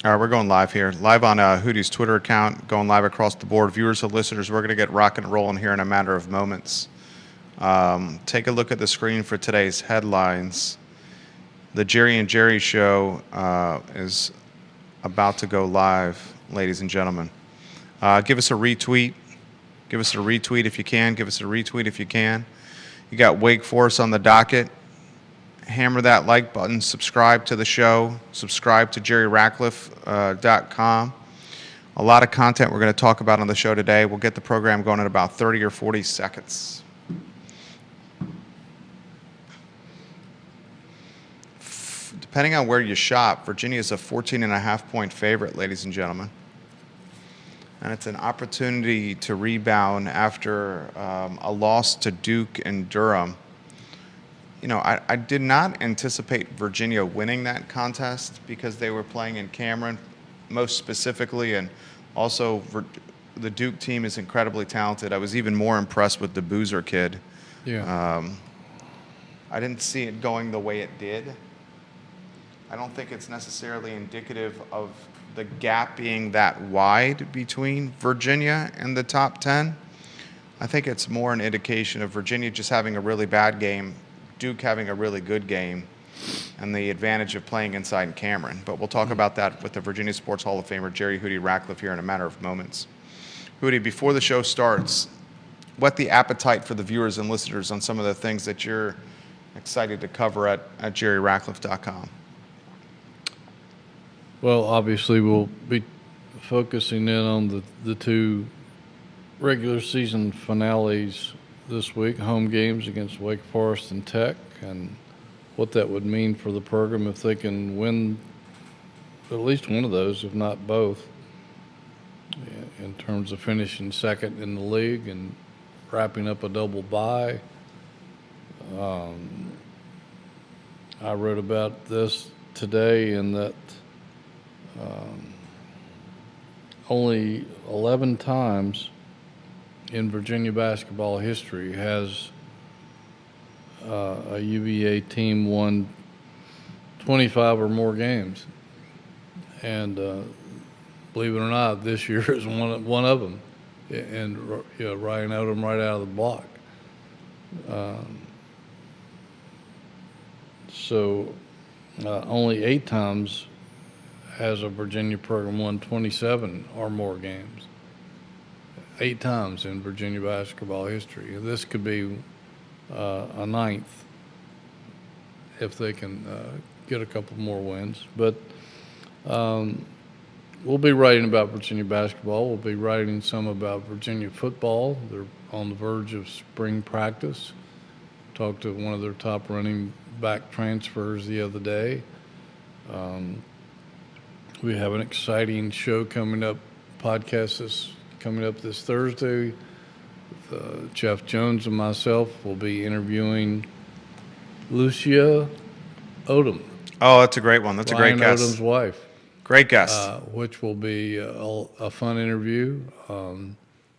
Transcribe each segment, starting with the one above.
All right, we're going live here. Live on Hootie's Twitter account, going live across the board. Viewers and listeners, we're going to get rocking and rolling here in a matter of moments. Take a look at the screen for today's headlines. The Jerry and Jerry Show is about to go live, ladies and gentlemen. Give us a retweet. Give us a retweet if you can. Give us a retweet if you can. You got Wake Forest on the docket. Hammer that like button. Subscribe to the show. Subscribe to JerryRatcliffe.com. A lot of content we're going to talk about on the show today. We'll get the program going in about 30 or 40 seconds. Depending on where you shop, Virginia is a 14.5-point favorite, ladies and gentlemen. And it's an opportunity to rebound after a loss to Duke and Durham. You know, I did not anticipate Virginia winning that contest because they were playing in Cameron, most specifically, and also the Duke team is incredibly talented. I was even more impressed with the Boozer kid. Yeah. I didn't see it going the way it did. I don't think it's necessarily indicative of the gap being that wide between Virginia and the top 10. I think it's more an indication of Virginia just having a really bad game, Duke having a really good game, and the advantage of playing inside in Cameron. But we'll talk about that with the Virginia Sports Hall of Famer, Jerry Hootie Ratcliffe, here in a matter of moments. Hootie, before the show starts, whet the appetite for the viewers and listeners on some of the things that you're excited to cover at JerryRatcliffe.com. Well, obviously, we'll be focusing in on the two regular season finales this week, home games against Wake Forest and Tech, and what that would mean for the program if they can win at least one of those, if not both, in terms of finishing second in the league and wrapping up a double bye. I wrote about this today in that only 11 times in Virginia basketball history has a UVA team won 25 or more games. And believe it or not, this year is one of them. And Ryan Odom right out of the block. So only 8 times has a Virginia program won 27 or more games. 8 times in Virginia basketball history. This could be a ninth if they can get a couple more wins. But we'll be writing about Virginia basketball. We'll be writing some about Virginia football. They're on the verge of spring practice. Talked to one of their top running back transfers the other day. We have an exciting show coming up, coming up this Thursday. Jeff Jones and myself will be interviewing Lucia Odom. Oh, that's a great one. That's Ryan a great guest. Odom's wife. Great guest. Which will be a fun interview.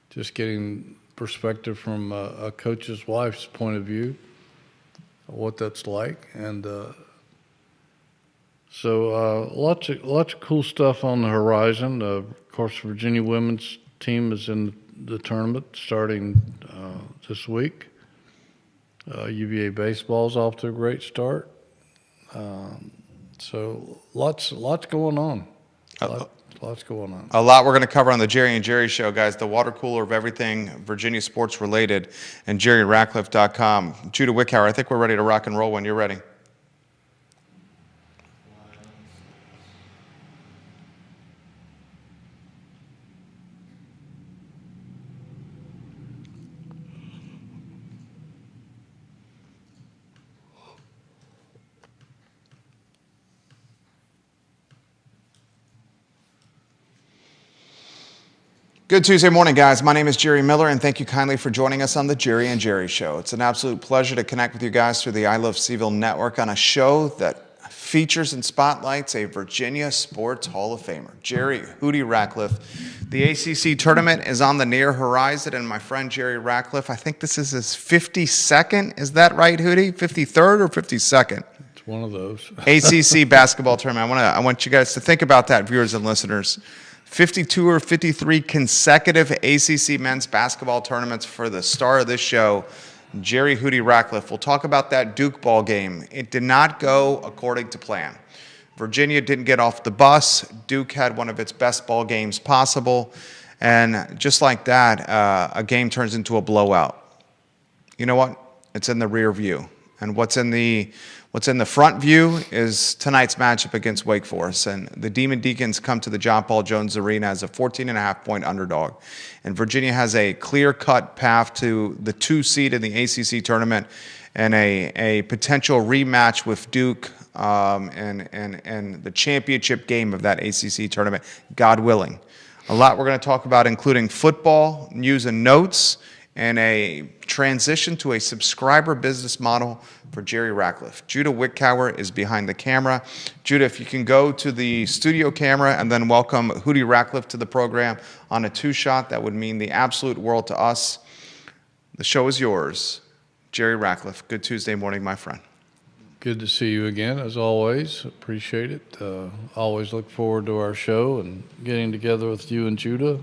Just getting perspective from a coach's wife's point of view, what that's like, and so lots of cool stuff on the horizon. Of course, Virginia women's team is in the tournament starting this week. UVA baseball's off to a great start. So lots going on. Lots going on. A lot we're going to cover on the Jerry and Jerry Show, guys. The water cooler of everything Virginia sports related, and JerryRatcliffe.com. Judah Wickhauer, I think we're ready to rock and roll when you're ready. Good Tuesday morning, guys. My name is Jerry Miller, and thank you kindly for joining us on the Jerry and Jerry Show. It's an absolute pleasure to connect with you guys through the I Love CVille network on a show that features and spotlights a Virginia Sports Hall of Famer, Jerry Hootie Ratcliffe. The ACC tournament is on the near horizon, and my friend Jerry Ratcliffe, I think this is his 52nd. Is that right, Hootie? 53rd or 52nd? It's one of those. ACC basketball tournament. I want you guys to think about that, viewers and listeners. 52 or 53 consecutive ACC men's basketball tournaments for the star of this show, Jerry Hootie Ratcliffe. We'll talk about that Duke ball game. It did not go according to plan. Virginia didn't get off the bus. Duke had one of its best ball games possible. And just like that, a game turns into a blowout. You know what? It's in the rear view. And what's in the front view is tonight's matchup against Wake Forest. And the Demon Deacons come to the John Paul Jones Arena as a 14.5-point underdog. And Virginia has a clear-cut path to the 2 seed in the ACC tournament and a potential rematch with Duke and the championship game of that ACC tournament, God willing. A lot we're going to talk about, including football, news and notes, and a transition to a subscriber business model for Jerry Ratcliffe. Judah Wickower is behind the camera. Judah, if you can go to the studio camera and then welcome Hootie Ratcliffe to the program on a 2-shot, that would mean the absolute world to us. The show is yours. Jerry Ratcliffe, good Tuesday morning, my friend. Good to see you again, as always. Appreciate it. Always look forward to our show and getting together with you and Judah.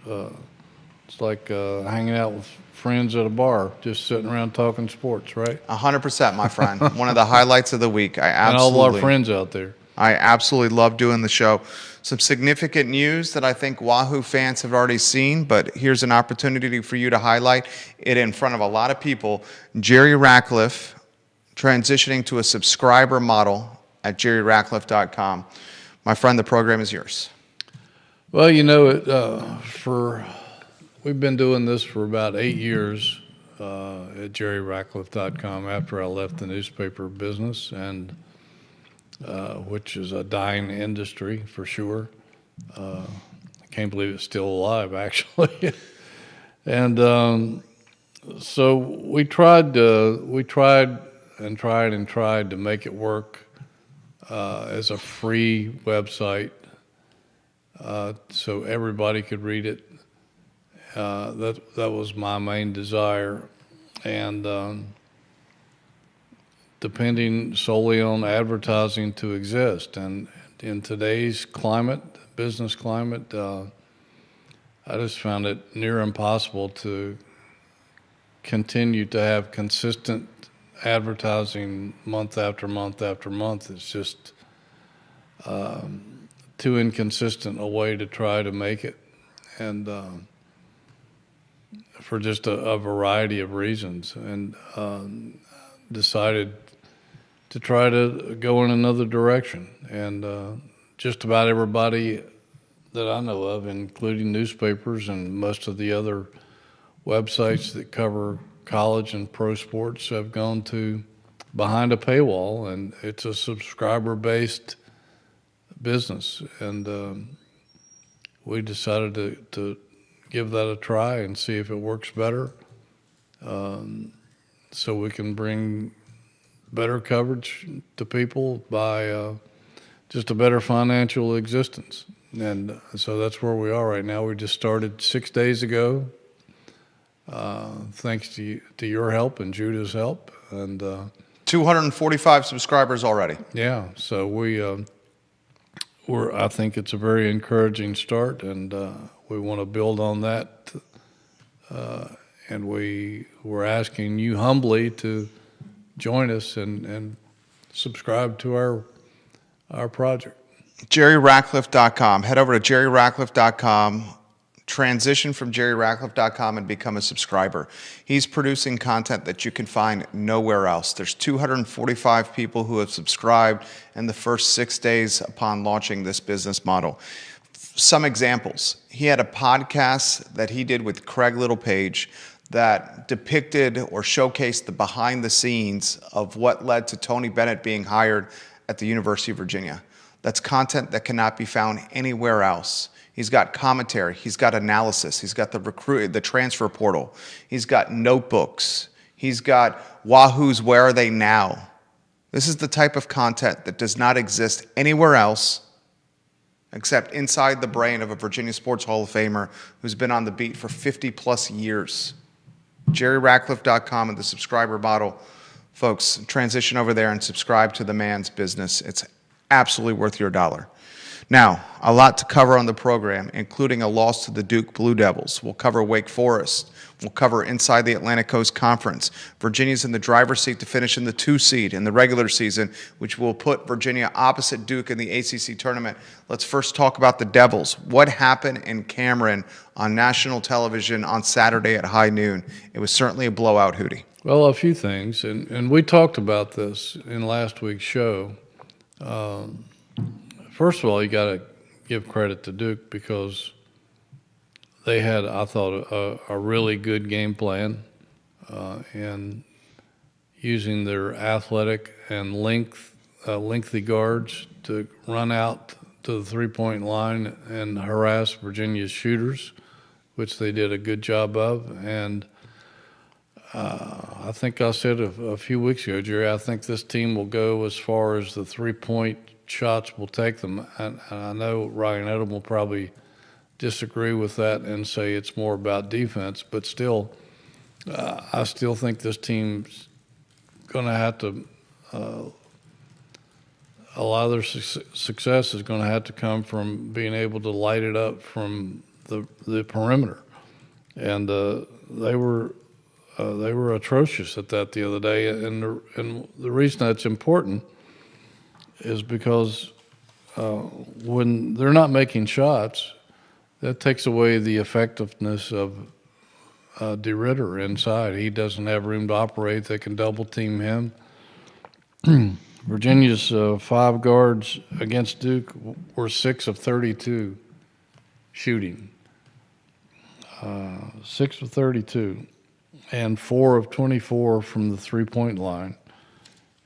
It's like hanging out with friends at a bar, just sitting around talking sports, right? 100%, my friend. One of the highlights of the week. And all our friends out there. I absolutely love doing the show. Some significant news that I think Wahoo fans have already seen, but here's an opportunity for you to highlight it in front of a lot of people. Jerry Ratcliffe transitioning to a subscriber model at jerryratcliffe.com. My friend, the program is yours. Well, you know, we've been doing this for about 8 years at jerryratcliffe.com after I left the newspaper business, and which is a dying industry for sure. I can't believe it's still alive, actually. And so we tried to make it work as a free website so everybody could read it. That was my main desire, and depending solely on advertising to exist. And in today's climate, business climate, I just found it near impossible to continue to have consistent advertising month after month after month. It's just too inconsistent a way to try to make it, and for just a variety of reasons, and decided to try to go in another direction. And just about everybody that I know of, including newspapers and most of the other websites that cover college and pro sports, have gone to behind a paywall, and it's a subscriber-based business. And we decided to give that a try and see if it works better, so we can bring better coverage to people by just a better financial existence. And so that's where we are right now. We just started 6 days ago, thanks to your help and Judah's help. And 245 subscribers already. Yeah, so I think it's a very encouraging start, and we want to build on that. And we're asking you humbly to join us and subscribe to our project. JerryRatcliffe.com. Head over to JerryRatcliffe.com. Transition from JerryRatcliffe.com and become a subscriber. He's producing content that you can find nowhere else. There's 245 people who have subscribed in the first 6 days upon launching this business model. Some examples. He had a podcast that he did with Craig Littlepage that depicted or showcased the behind the scenes of what led to Tony Bennett being hired at the University of Virginia. That's content that cannot be found anywhere else. He's got commentary, he's got analysis, he's got the transfer portal, he's got notebooks, he's got Wahoo's Where Are They Now? This is the type of content that does not exist anywhere else except inside the brain of a Virginia Sports Hall of Famer who's been on the beat for 50 plus years. JerryRatcliffe.com and the subscriber model. Folks, transition over there and subscribe to the man's business. It's absolutely worth your dollar. Now, a lot to cover on the program, including a loss to the Duke Blue Devils. We'll cover Wake Forest. We'll cover inside the Atlantic Coast Conference. Virginia's in the driver's seat to finish in the 2 seed in the regular season, which will put Virginia opposite Duke in the ACC tournament. Let's first talk about the Devils. What happened in Cameron on national television on Saturday at high noon? It was certainly a blowout, Hootie. Well, a few things, and we talked about this in last week's show. First of all, you got to give credit to Duke because they had, I thought, a really good game plan in using their athletic and lengthy guards to run out to the three-point line and harass Virginia's shooters, which they did a good job of. And I think I said a few weeks ago, Jerry, I think this team will go as far as the three-point shots will take them. And I know Ryan Edom will probably disagree with that and say it's more about defense, but still, I still think this team's going to have to, a lot of their success is going to have to come from being able to light it up from the perimeter. And they were atrocious at that the other day. And the reason that's important is because when they're not making shots, that takes away the effectiveness of DeRitter inside. He doesn't have room to operate. They can double team him. Virginia's 5 guards against Duke were 6 of 32 shooting. 6 of 32. And 4 of 24 from the three-point line.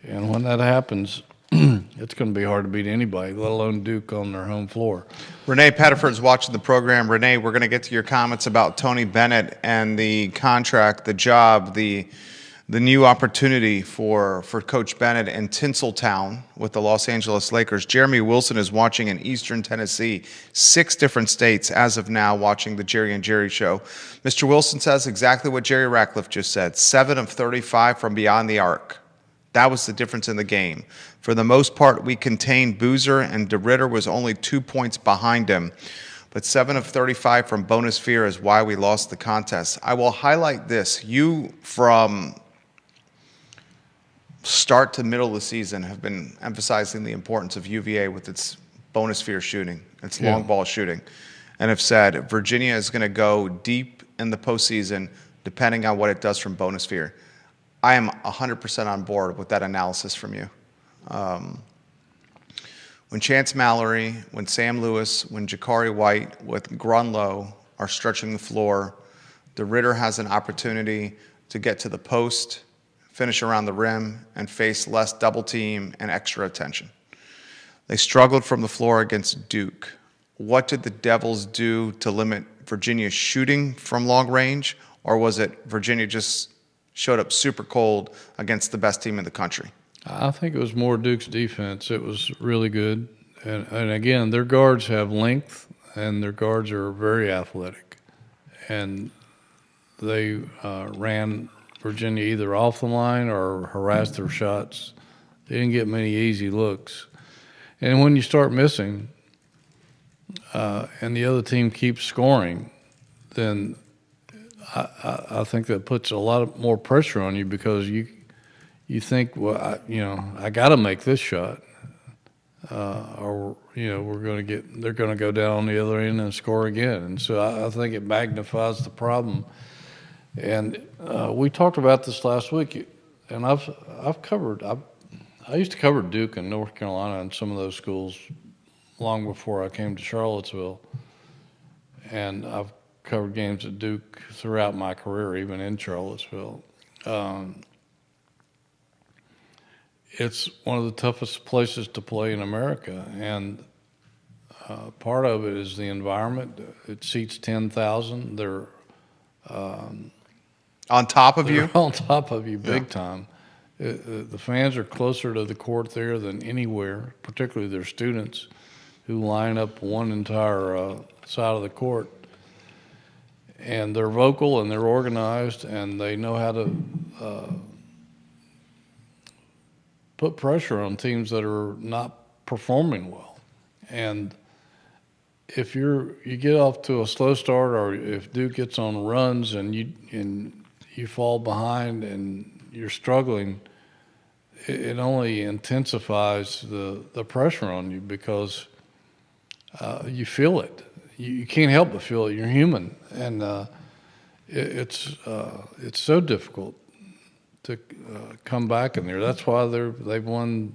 And when that happens, it's going to be hard to beat anybody, let alone Duke on their home floor. Renee Pettiford's watching the program. Renee, we're going to get to your comments about Tony Bennett and the contract, the job, the new opportunity for Coach Bennett in Tinseltown with the Los Angeles Lakers. Jeremy Wilson is watching in Eastern Tennessee, 6 different states as of now watching the Jerry and Jerry show. Mr. Wilson says exactly what Jerry Ratcliffe just said, 7 of 35 from beyond the arc. That was the difference in the game. For the most part, we contained Boozer, and DeRitter was only 2 points behind him. But 7 of 35 from bonus fear is why we lost the contest. I will highlight this. You, from start to middle of the season, have been emphasizing the importance of UVA with its bonus fear shooting, its long ball shooting, and have said Virginia is going to go deep in the postseason depending on what it does from bonus fear. I am 100% on board with that analysis from you. When Chance Mallory, when Sam Lewis, when Jakari White, with Grunlow are stretching the floor, DeRitter has an opportunity to get to the post, finish around the rim, and face less double team and extra attention. They struggled from the floor against Duke. What did the Devils do to limit Virginia's shooting from long range, or was it Virginia just showed up super cold against the best team in the country? I think it was more Duke's defense. It was really good. And again, their guards have length, and their guards are very athletic. And they ran Virginia either off the line or harassed their shots. They didn't get many easy looks. And when you start missing and the other team keeps scoring, then I think that puts a lot more pressure on you because you think, well, I got to make this shot, or they're going to go down on the other end and score again. And so I think it magnifies the problem. And we talked about this last week, and I used to cover Duke in North Carolina and some of those schools long before I came to Charlottesville, and I've covered games at Duke throughout my career, even in Charlottesville. It's one of the toughest places to play in America, and part of it is the environment. It seats 10,000. They're on top of you? On top of you, big time. The fans are closer to the court there than anywhere, particularly their students who line up one entire side of the court. And they're vocal and they're organized and they know how to put pressure on teams that are not performing well. And if you get off to a slow start, or if Duke gets on runs and you fall behind and you're struggling, it only intensifies the pressure on you, because you feel it. You can't help but feel it. You're human, and it's so difficult to come back in there. That's why they've won.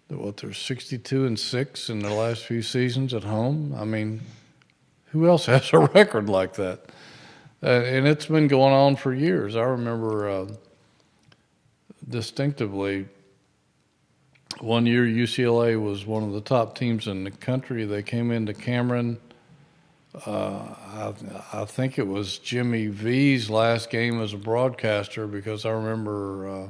They're 62-6 in their last few seasons at home. I mean, who else has a record like that? And it's been going on for years. I remember distinctively one year UCLA was one of the top teams in the country. They came into Cameron. I think it was Jimmy V's last game as a broadcaster, because I remember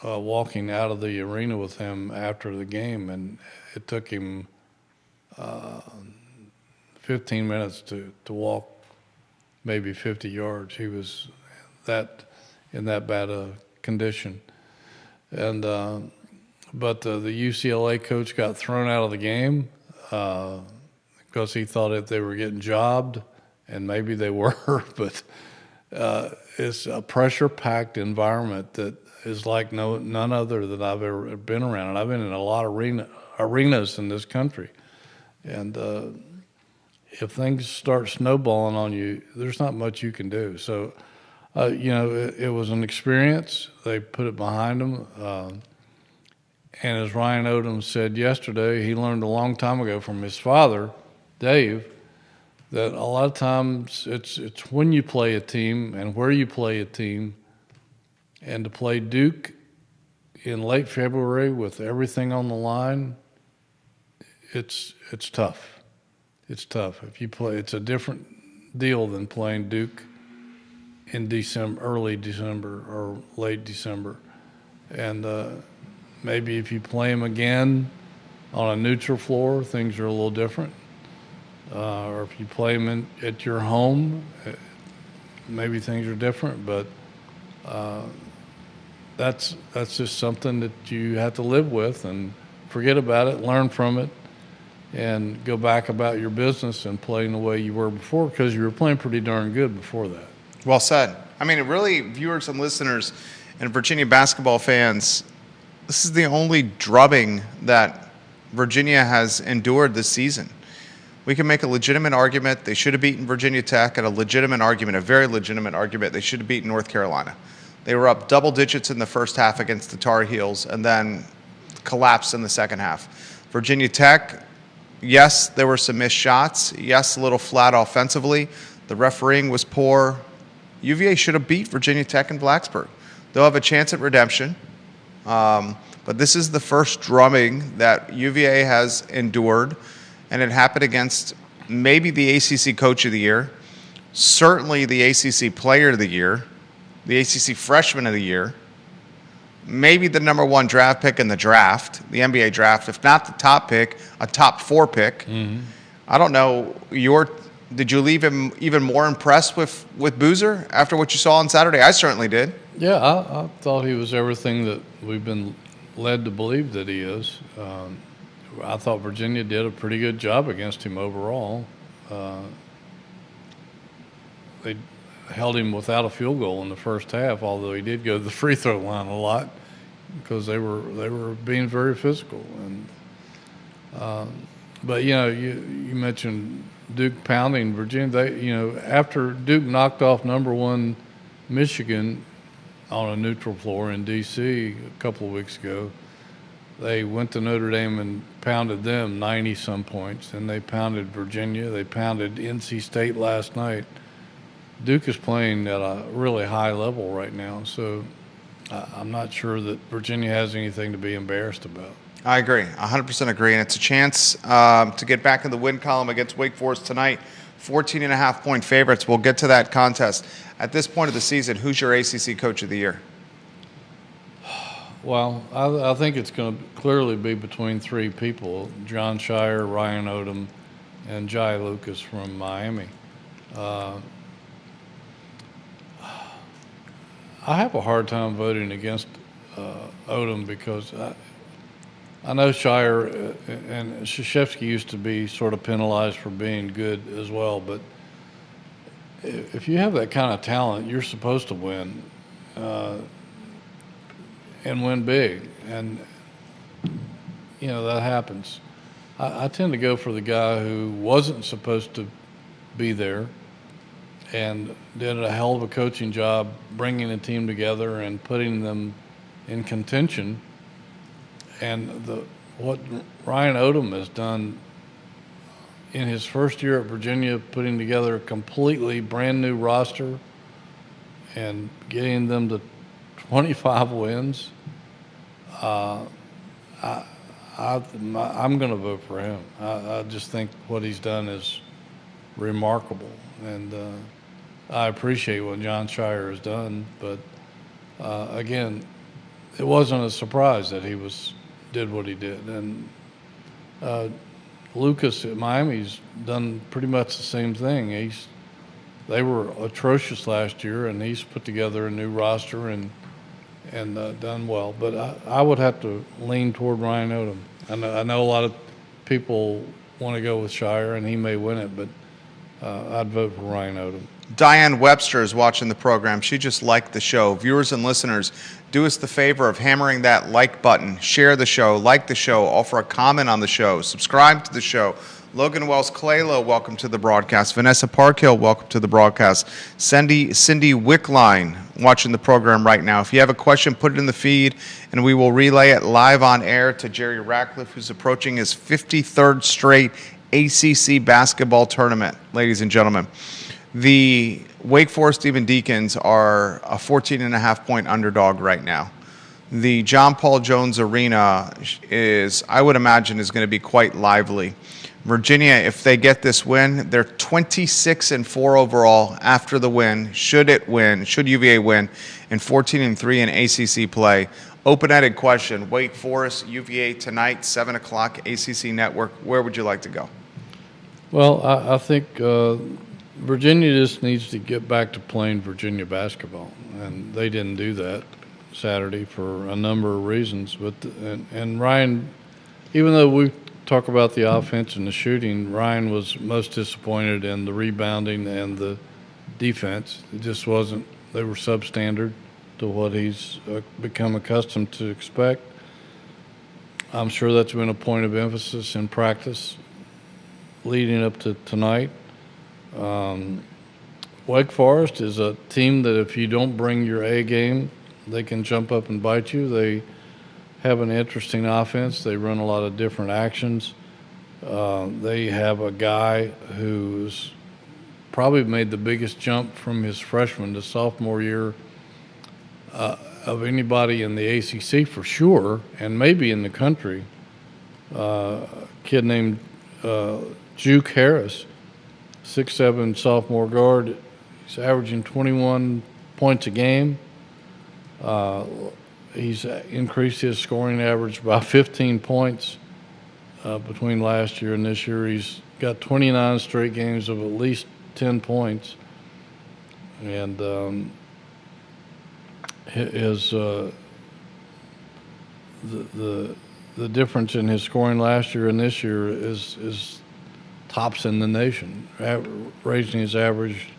walking out of the arena with him after the game, and it took him 15 minutes to walk maybe 50 yards. He was in that bad a condition. And but the UCLA coach got thrown out of the game because he thought that they were getting jobbed, and maybe they were, but it's a pressure-packed environment that is like none other that I've ever been around. And I've been in a lot of arenas in this country. And if things start snowballing on you, there's not much you can do. So, it was an experience. They put it behind them. And as Ryan Odom said yesterday, he learned a long time ago from his father, Dave, that a lot of times it's when you play a team and where you play a team. And to play Duke in late February with everything on the line, it's tough. It's tough. If you play, it's a different deal than playing Duke in December, early December or late December. And maybe if you play them again on a neutral floor, things are a little different. Or if you play them at your home, maybe things are different. But that's just something that you have to live with and forget about it, learn from it, and go back about your business and playing the way you were before, because you were playing pretty darn good before that. Well said. I mean, it really, viewers and listeners and Virginia basketball fans, this is the only drubbing that Virginia has endured this season. We can make a legitimate argument they should have beaten Virginia Tech, and a very legitimate argument they should have beaten North Carolina. They were up double digits in the first half against the Tar Heels and then collapsed in the second half. Virginia Tech, yes, there were some missed shots. Yes, a little flat offensively. The refereeing was poor. UVA should have beat Virginia Tech in Blacksburg. They'll have a chance at redemption. But this is the first drumming that UVA has endured, and it happened against maybe the ACC Coach of the Year, certainly the ACC Player of the Year, the ACC Freshman of the Year, maybe the number one draft pick in the draft, the NBA draft, if not the top pick, a top 4 pick. Mm-hmm. I don't know. Did you leave him even more impressed with Boozer after what you saw on Saturday? I certainly did. Yeah, I thought he was everything that we've been led to believe that he is. I thought Virginia did a pretty good job against him overall. They held him without a field goal in the first half, although he did go to the free throw line a lot because they were being very physical. And but you mentioned Duke pounding Virginia. They after Duke knocked off number 1 Michigan on a neutral floor in D.C. a couple of weeks ago, they went to Notre Dame and pounded them 90-some points. And they pounded Virginia. They pounded NC State last night. Duke is playing at a really high level right now, so I'm not sure that Virginia has anything to be embarrassed about. I agree, 100% agree, and it's a chance to get back in the win column against Wake Forest tonight. 14.5-point favorites. We'll get to that contest. At this point of the season, who's your ACC Coach of the Year? Well, I think it's going to clearly be between 3 people: John Shire, Ryan Odom, and Jai Lucas from Miami. I have a hard time voting against Odom because I know Shire and Krzyzewski used to be sort of penalized for being good as well, but if you have that kind of talent, you're supposed to win and win big, and that happens. I tend to go for the guy who wasn't supposed to be there and did a hell of a coaching job bringing the team together and putting them in contention. And what Ryan Odom has done in his first year at Virginia, putting together a completely brand new roster and getting them to 25 wins, I'm going to vote for him. I just think what he's done is remarkable, and I appreciate what John Shire has done. But again, it wasn't a surprise that he did what he did, and Lucas at Miami's done pretty much the same thing. They were atrocious last year, and he's put together a new roster and done well. But I would have to lean toward Ryan Odom. I know a lot of people want to go with Shire, and he may win it, but I'd vote for Ryan Odom. Diane Webster is watching the program. She just liked the show. Viewers and listeners, do us the favor of hammering that like button, share the show, like the show, offer a comment on the show, subscribe to the show. Logan Wells Claylow, welcome to the broadcast. Vanessa Parkhill, welcome to the broadcast. Cindy Wickline, watching the program right now. If you have a question, put it in the feed, and we will relay it live on air to Jerry Ratcliffe, who's approaching his 53rd straight ACC basketball tournament, ladies and gentlemen. The Wake Forest Stephen Deacons are a 14.5-point underdog right now. The John Paul Jones Arena I would imagine, is going to be quite lively. Virginia, if they get this win, they're 26-4 overall after the win. Should UVA win, and 14-3 in ACC play. Open-ended question: Wake Forest, UVA tonight, 7 o'clock, ACC Network. Where would you like to go? Well, I think Virginia just needs to get back to playing Virginia basketball, and they didn't do that Saturday for a number of reasons. But and Ryan, even though we talk about the offense and the shooting, Ryan was most disappointed in the rebounding and the defense. It just wasn't. They were substandard to what he's become accustomed to expect. I'm sure that's been a point of emphasis in practice leading up to tonight. Wake Forest is a team that if you don't bring your A game, they can jump up and bite you. They have an interesting offense. They run a lot of different actions. They have a guy who's probably made the biggest jump from his freshman to sophomore year of anybody in the ACC for sure, and maybe in the country. A kid named Juke Harris, 6'7" sophomore guard. He's averaging 21 points a game. He's increased his scoring average by 15 points between last year and this year. He's got 29 straight games of at least 10 points. And the difference in his scoring last year and this year is tops in the nation, raising his average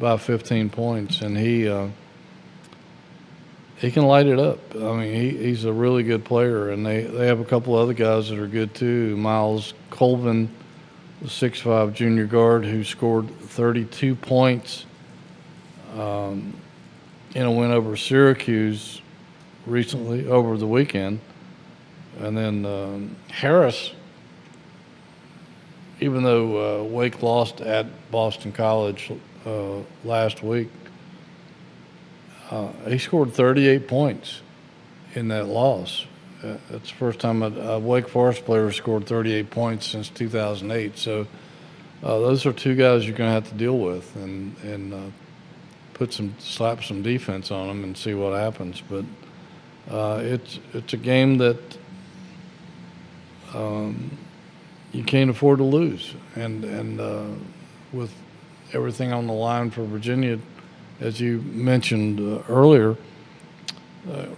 by 15 points, and he can light it up. I mean, he's a really good player, and they have a couple other guys that are good too. Miles Colvin, the 6'5" junior guard who scored 32 points in a win over Syracuse recently, over the weekend. And then Harris, even though Wake lost at Boston College last week, he scored 38 points in that loss. It's the first time a Wake Forest player scored 38 points since 2008. So those are two guys you're going to have to deal with and slap some defense on them and see what happens. But it's a game that you can't afford to lose, and with everything on the line for Virginia, as you mentioned earlier,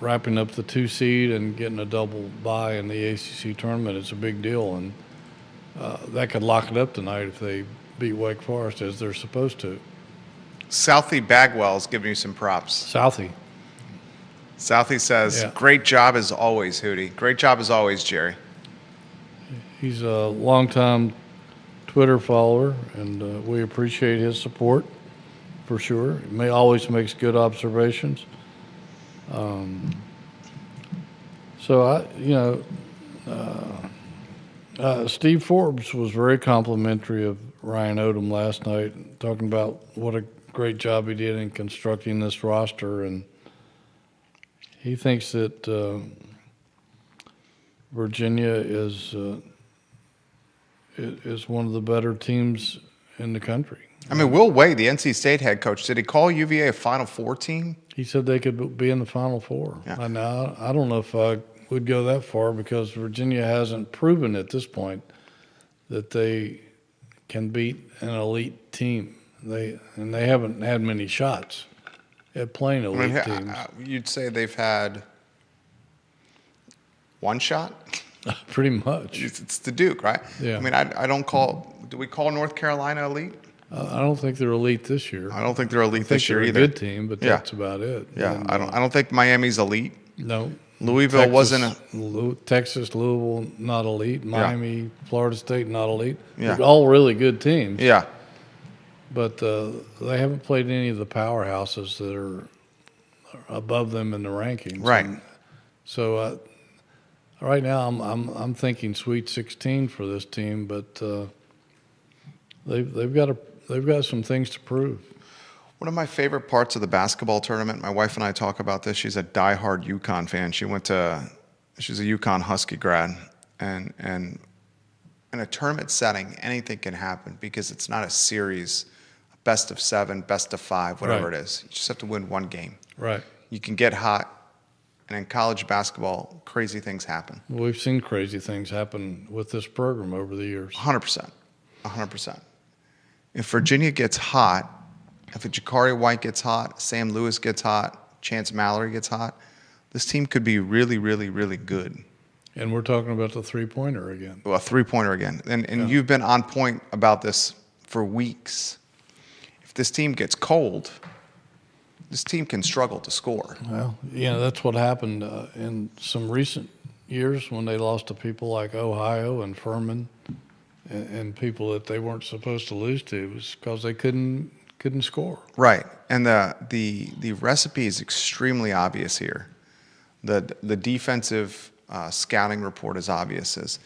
wrapping up the 2 seed and getting a double bye in the ACC tournament is a big deal, and that could lock it up tonight if they beat Wake Forest as they're supposed to. Southie Bagwell's giving you some props. Southie. Southie says, Yeah. great job as always, Hootie. Great job as always, Jerry. He's a longtime Twitter follower, and we appreciate his support for sure. He always makes good observations. Steve Forbes was very complimentary of Ryan Odom last night, talking about what a great job he did in constructing this roster, and he thinks that Virginia is one of the better teams in the country. I mean, Will Wade, the NC State head coach, did he call UVA a Final Four team? He said they could be in the Final Four. Yeah. Now, I don't know if I would go that far because Virginia hasn't proven at this point that they can beat an elite team. They haven't had many shots at playing elite teams. You'd say they've had one shot? Pretty much. It's the Duke, right? Yeah. I mean, I don't call – do we call North Carolina elite? I don't think they're elite this year. I don't think they're elite this year they're either. a good team, but that's about it. Yeah, And, I don't think Miami's elite. No. Louisville wasn't Texas, Louisville, not elite. Miami, Florida State, not elite. Yeah. They're all really good teams. Yeah. But they haven't played any of the powerhouses that are above them in the rankings. Right. And so right now I'm thinking Sweet 16 for this team, but they've got some things to prove. One of my favorite parts of the basketball tournament, my wife and I talk about this. She's a diehard UConn fan. She's a UConn Husky grad, and in a tournament setting, anything can happen because it's not a series, best of 7, best of 5, whatever Right. it is. You just have to win one game. Right. You can get hot, and in college basketball, crazy things happen. We've seen crazy things happen with this program over the years. 100%. 100%. If Virginia gets hot, if a Jakari White gets hot, Sam Lewis gets hot, Chance Mallory gets hot, this team could be really, really, really good. And we're talking about the three-pointer again. Well, a three-pointer again. And you've been on point about this for weeks. If this team gets cold, this team can struggle to score. Well, that's what happened in some recent years when they lost to people like Ohio and Furman and people that they weren't supposed to lose to. It was because they couldn't score. Right. And the recipe is extremely obvious here. The defensive scouting report is obvious. Is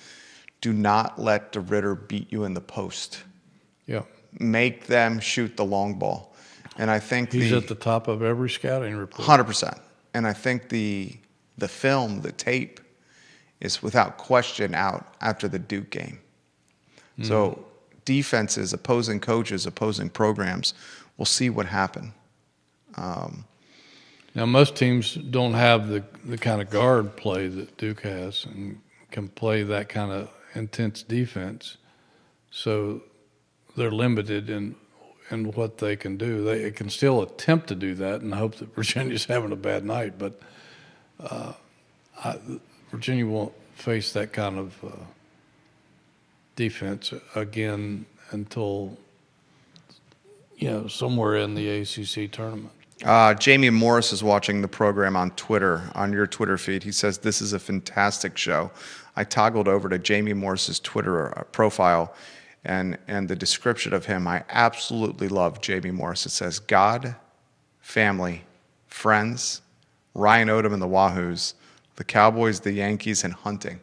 do not let DeRitter beat you in the post. Yeah. Make them shoot the long ball. And I think he's at the top of every scouting report. 100%. And I think the film, the tape, is without question out after the Duke game. Mm-hmm. So defenses, opposing coaches, opposing programs will see what happened. Now, most teams don't have the kind of guard play that Duke has and can play that kind of intense defense. So they're limited in what they can do. They can still attempt to do that and hope that Virginia's having a bad night, but Virginia won't face that kind of defense again until somewhere in the ACC tournament. Jamie Morris is watching the program on Twitter, on your Twitter feed. He says, this is a fantastic show. I toggled over to Jamie Morris's Twitter profile and the description of him. I absolutely love Jamie Morris. It says, God, family, friends, Ryan Odom and the Wahoos, the Cowboys, the Yankees, and hunting.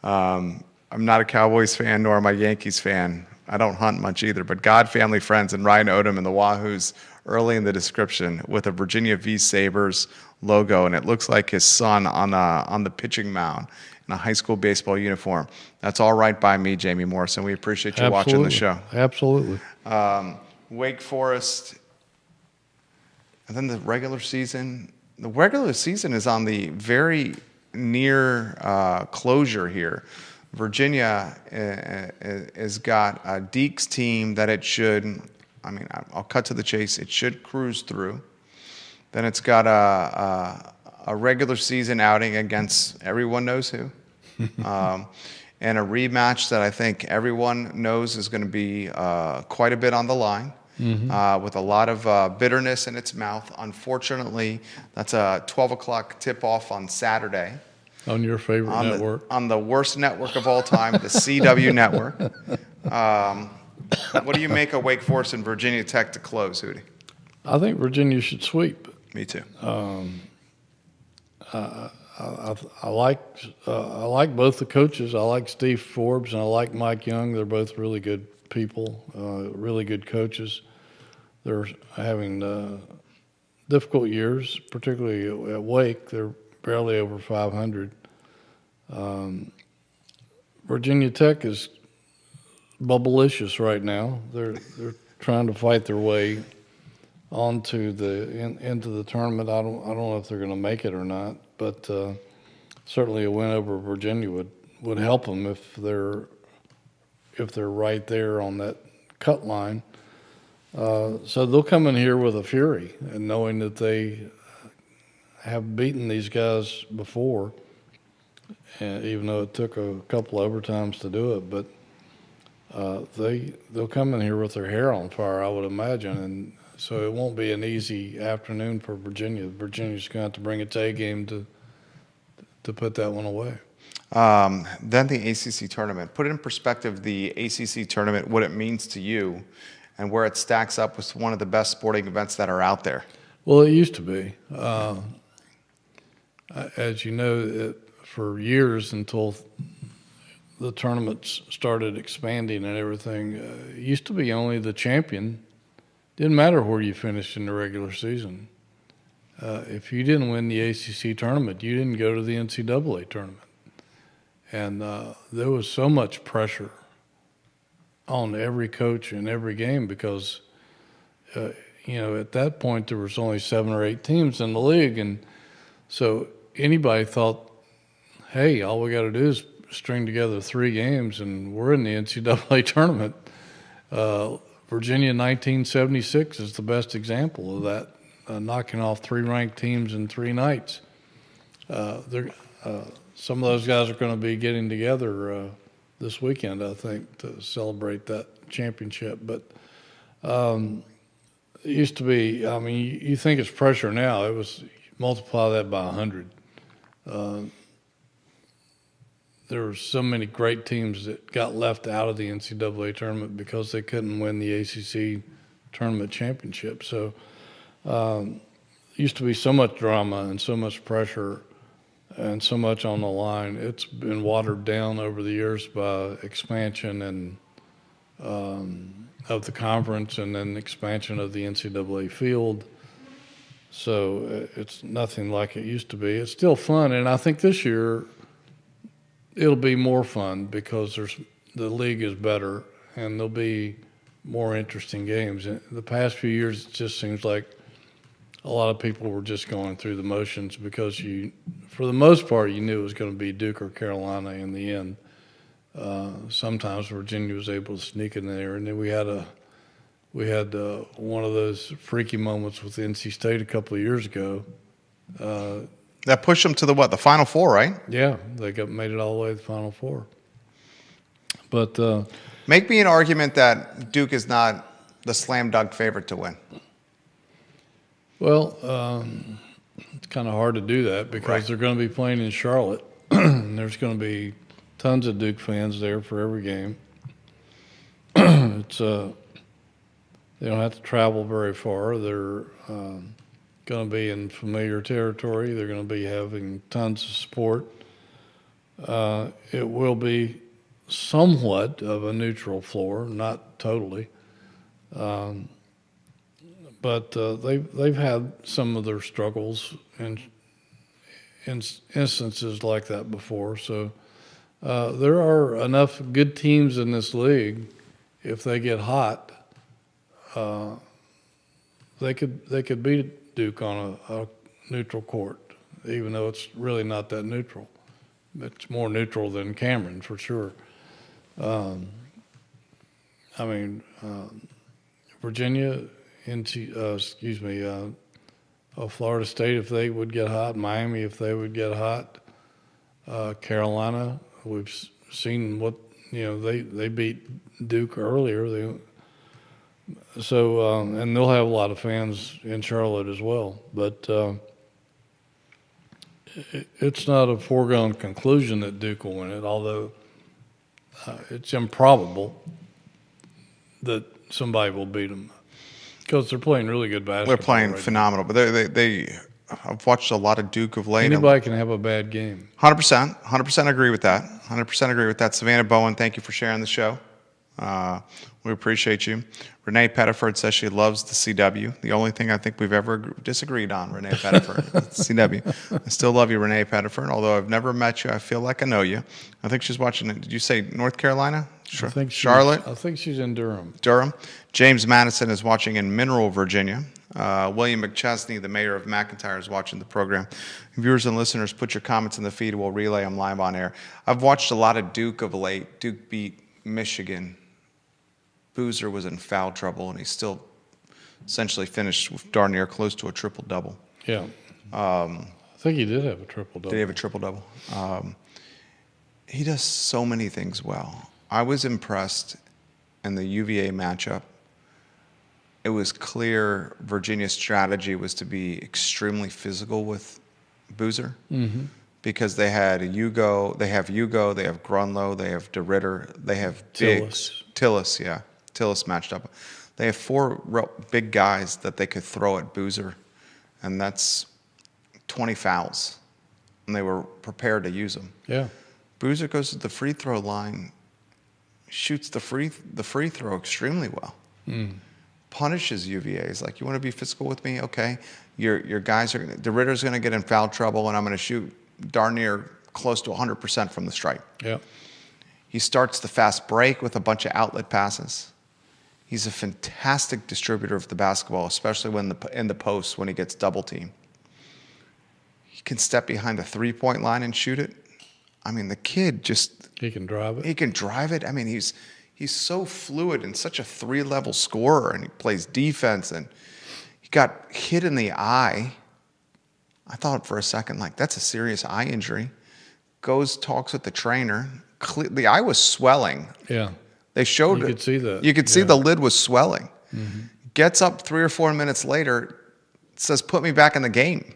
I'm not a Cowboys fan, nor am I a Yankees fan. I don't hunt much either, but God, family, friends, and Ryan Odom and the Wahoos early in the description with a Virginia V Sabres logo, and it looks like his son on the pitching mound in a high school baseball uniform. That's all right by me, Jamie Morrison. We appreciate you watching the show. Absolutely. Wake Forest, and then the regular season. The regular season is on the very near closure here. Virginia has got Deke's team that it should, I'll cut to the chase, it should cruise through. Then it's got a regular season outing against everyone knows who, and a rematch that I think everyone knows is going to be quite a bit on the line, with a lot of bitterness in its mouth. Unfortunately, that's a 12 o'clock tip-off on Saturday. On your favorite network. On the worst network of all time, the CW network. What do you make of Wake Forest and Virginia Tech to close, Hootie? I think Virginia should sweep. Me too. I like both the coaches. I like Steve Forbes and I like Mike Young. They're both really good people, really good coaches. They're having difficult years, particularly at Wake. They're barely over 500. Virginia Tech is bubblicious right now. They're trying to fight their way onto into the tournament. I don't know if they're going to make it or not, but certainly a win over Virginia would help them if they're right there on that cut line. So they'll come in here with a fury, and knowing that they have beaten these guys before, and even though it took a couple overtimes to do it, but they'll come in here with their hair on fire, I would imagine, and so it won't be an easy afternoon for Virginia. Virginia's going to have to bring its A game to put that one away. Then the ACC tournament. Put it in perspective, the ACC tournament, what it means to you, and where it stacks up with one of the best sporting events that are out there. Well, it used to be. As you know, for years until the tournaments started expanding and everything, it used to be only the champion. Didn't matter where you finished in the regular season. If you didn't win the ACC tournament, you didn't go to the NCAA tournament. And there was so much pressure on every coach in every game because, at that point there was only 7 or 8 teams in the league. And so anybody thought, hey, all we got to do is string together 3 games and we're in the NCAA tournament. Virginia 1976 is the best example of that, knocking off 3 ranked teams in 3 nights. Some of those guys are going to be getting together this weekend, I think, to celebrate that championship. But it used to be, you think it's pressure now. It was, multiply that by 100. There were so many great teams that got left out of the NCAA tournament because they couldn't win the ACC tournament championship. So it used to be so much drama and so much pressure and so much on the line. It's been watered down over the years by expansion and of the conference and then expansion of the NCAA field. So it's nothing like it used to be. It's still fun, and I think this year it'll be more fun because the league is better and there'll be more interesting games. In the past few years, it just seems like a lot of people were just going through the motions because for the most part, you knew it was going to be Duke or Carolina in the end. Sometimes Virginia was able to sneak in there, and then we had one of those freaky moments with NC State a couple of years ago. That pushed them to the Final Four, right? Yeah, they made it all the way to the Final Four. But make me an argument that Duke is not the slam dunk favorite to win. Well, it's kind of hard to do that because they're going to be playing in Charlotte, and there's going to be tons of Duke fans there for every game. They don't have to travel very far. They're going to be in familiar territory. They're going to be having tons of support. It will be somewhat of a neutral floor, not totally. But they've had some of their struggles in instances like that before. So there are enough good teams in this league. If they get hot, they could beat Duke on a neutral court, even though it's really not that neutral. It's more neutral than Cameron for sure. Virginia. Florida State if they would get hot, Miami if they would get hot, Carolina. We've seen what they beat Duke earlier. And they'll have a lot of fans in Charlotte as well. But it's not a foregone conclusion that Duke will win it, although it's improbable that somebody will beat them because they're playing really good basketball. They're playing right phenomenal, but I've watched a lot of Duke of late. Anybody can have a bad game. 100% agree with that. 100% agree with that. Savannah Bowen, thank you for sharing the show. We appreciate you. Renee Pettiford says she loves the CW. The only thing I think we've ever disagreed on, Renee Pettiford, CW. I still love you, Renee Pettiford. Although I've never met you, I feel like I know you. I think she's watching. Did you say North Carolina? I think Charlotte? I think she's in Durham. Durham. James Madison is watching in Mineral, Virginia. William McChesney, the mayor of McIntyre, is watching the program. Viewers and listeners, put your comments in the feed. We'll relay them live on air. I've watched a lot of Duke of late. Duke beat Michigan. Boozer was in foul trouble, and he still essentially finished darn near close to a triple-double. Yeah. I think he did have a triple-double. Did he have a triple-double? He does so many things well. I was impressed in the UVA matchup. It was clear Virginia's strategy was to be extremely physical with Boozer because they had Hugo, they have Grunlow, they have DeRitter, they have Tillis, yeah. Tillis matched up. They have 4 real big guys that they could throw at Boozer, and that's 20 fouls, and they were prepared to use them. Yeah. Boozer goes to the free throw line, shoots the free throw extremely well. Punishes UVA. He's like, you want to be physical with me? Okay. Your guys are DeRitter's going to get in foul trouble, and I'm going to shoot darn near close to 100% from the stripe. Yeah. He starts the fast break with a bunch of outlet passes. He's a fantastic distributor of the basketball, especially when in the post when he gets double teamed. He can step behind the 3-point line and shoot it. I mean, the kid just he can drive it. He can drive it. I mean, he's so fluid and such a 3-level scorer, and he plays defense. And he got hit in the eye. I thought for a second, like, that's a serious eye injury. Goes, talks with the trainer. The eye was swelling. Yeah. They showed it. You could see that. You could see the lid was swelling. Gets up 3 or 4 minutes later, says, "Put me back in the game."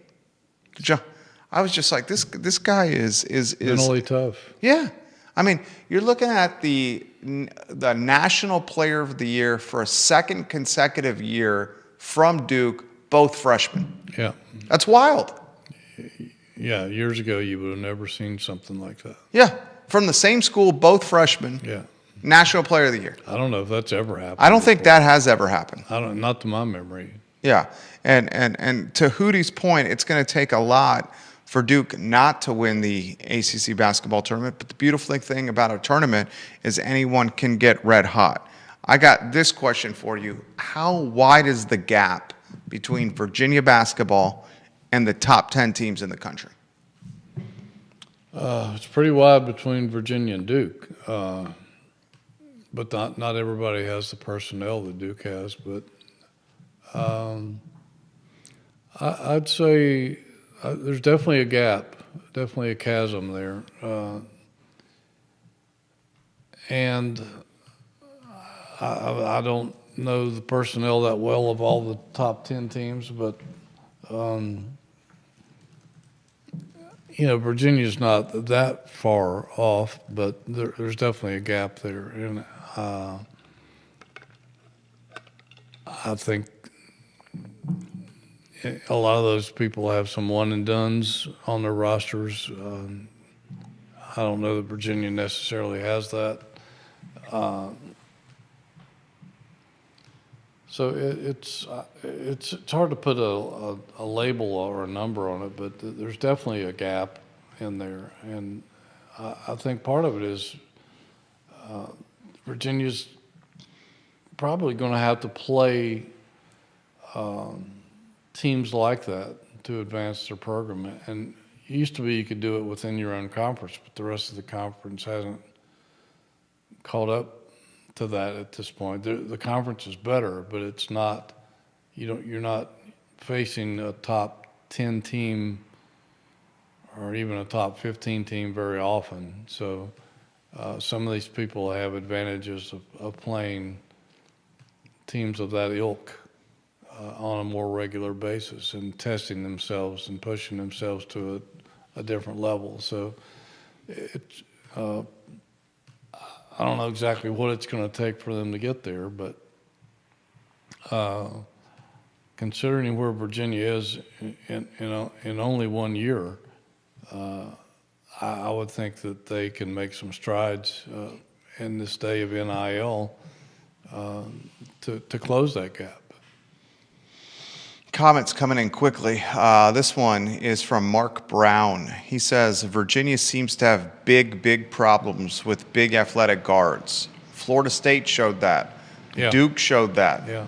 I was just like, this guy is mentally tough. Yeah. I mean, you're looking at the National Player of the Year for a second consecutive year from Duke, both freshmen. Yeah. That's wild. Yeah, years ago you would have never seen something like that. Yeah. From the same school, both freshmen. Yeah. National Player of the Year. I don't know if that's ever happened. I don't think that has ever happened. Not to my memory. Yeah. And to Hootie's point, it's going to take a lot for Duke not to win the ACC basketball tournament. But the beautiful thing about a tournament is anyone can get red hot. I got this question for you. How wide is the gap between Virginia basketball and the top 10 teams in the country? It's pretty wide between Virginia and Duke. But not everybody has the personnel that Duke has. But I'd say there's definitely a gap, definitely a chasm there. And I don't know the personnel that well of all the top 10 teams, but Virginia's not that far off, but there's definitely a gap there. And I think a lot of those people have some one and dones on their rosters. I don't know that Virginia necessarily has that. So it's hard to put a label or a number on it, but there's definitely a gap in there, and I think part of it is Virginia's probably going to have to play teams like that to advance their program. And it used to be you could do it within your own conference, but the rest of the conference hasn't caught up to that at this point. The conference is better, but it's not. You're not facing a top 10 team or even a top 15 team very often. So some of these people have advantages of playing teams of that ilk on a more regular basis and testing themselves and pushing themselves to a different level. So it's, I don't know exactly what it's going to take for them to get there, but considering where Virginia is in only 1 year, I would think that they can make some strides in this day of NIL to close that gap. Comments coming in quickly. This one is from Mark Brown. He says, Virginia seems to have big problems with big athletic guards. Florida State showed that. Yeah. Duke showed that. Yeah.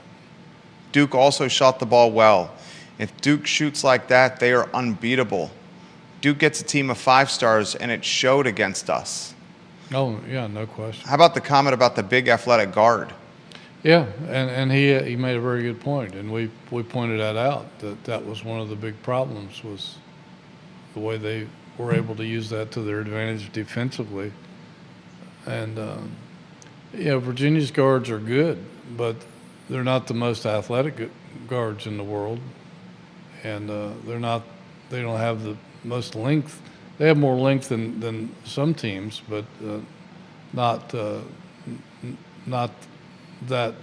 Duke also shot the ball well. If Duke shoots like that, they are unbeatable. Duke gets a team of 5 stars, and it showed against us. Oh, yeah, no question. How about the comment about the big athletic guard? Yeah, and he made a very good point, and we pointed that out, that was one of the big problems, was the way they were able to use that to their advantage defensively. And, Virginia's guards are good, but they're not the most athletic guards in the world, and they don't have the most length. They have more length than some teams, but not that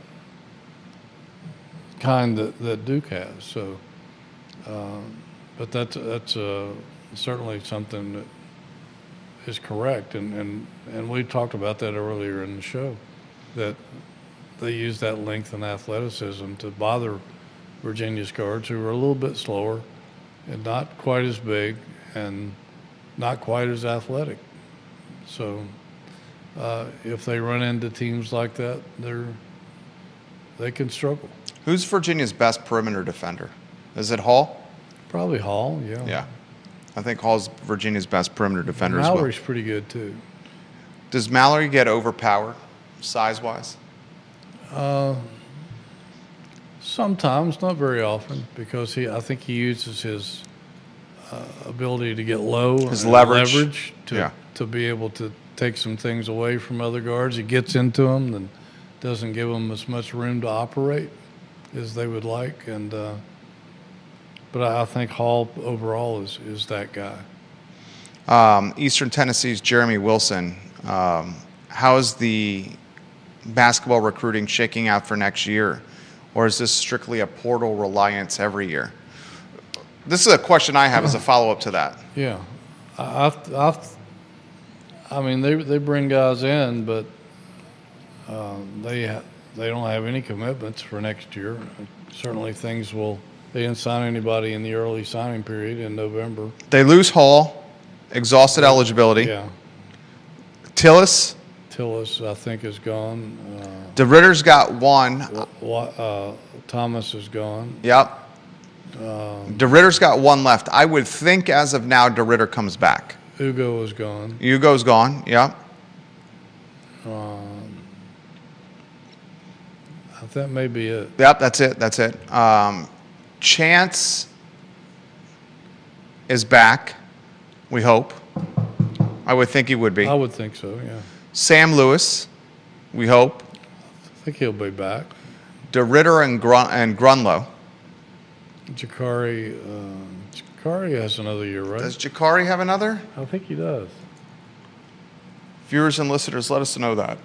kind that Duke has. So, but that's certainly something that is correct, and we talked about that earlier in the show, that they use that length and athleticism to bother Virginia's guards, who are a little bit slower and not quite as big and not quite as athletic. So if they run into teams like that, they can struggle. Who's Virginia's best perimeter defender? Is it Hall? Probably Hall, yeah. Yeah. I think Hall's Virginia's best perimeter defender as well. Mallory's pretty good, too. Does Mallory get overpowered size-wise? Sometimes, not very often, because I think he uses his ability to get low, his and leverage to be able to take some things away from other guards. He gets into them and doesn't give them as much room to operate as they would like. And but I think Hall overall is that guy. Eastern Tennessee's Jeremy Wilson. How is the basketball recruiting shaking out for next year? Or is this strictly a portal reliance every year? This is a question I have as a follow-up to that. Yeah. I mean, they bring guys in, but they don't have any commitments for next year. Certainly they didn't sign anybody in the early signing period in November. They lose Hall, exhausted eligibility. Yeah. Tillis, I think, is gone. DeRitter's got one. Thomas is gone. Yep. DeRitter's got one left. I would think as of now DeRitter comes back. Ugo is gone. Ugo's gone, yep. That may be it. Yep, that's it. Chance is back, we hope. I would think he would be. I would think so, yeah. Sam Lewis, we hope. I think he'll be back. DeRitter and Grunlow. Jakari has another year, right? Does Jakari have another? I think he does. Viewers and listeners, let us know that.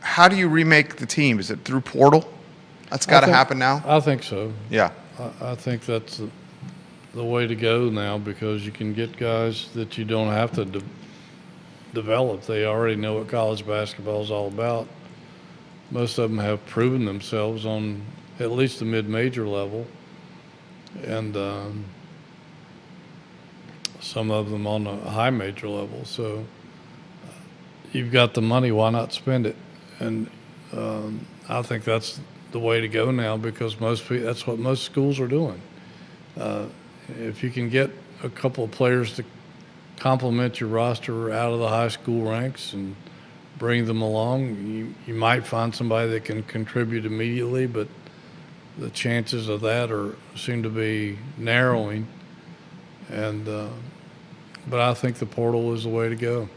How do you remake the team? Is it through portal? That's got to happen now? I think so. Yeah. I think that's the way to go now, because you can get guys that you don't have to develop. They already know what college basketball is all about. Most of them have proven themselves on at least the mid-major level, and some of them on a high major level. So you've got the money, why not spend it? And I think that's the way to go now, because that's what most schools are doing. If you can get a couple of players to complement your roster out of the high school ranks and bring them along, you might find somebody that can contribute immediately, but the chances of that seem to be narrowing, and but I think the portal is the way to go.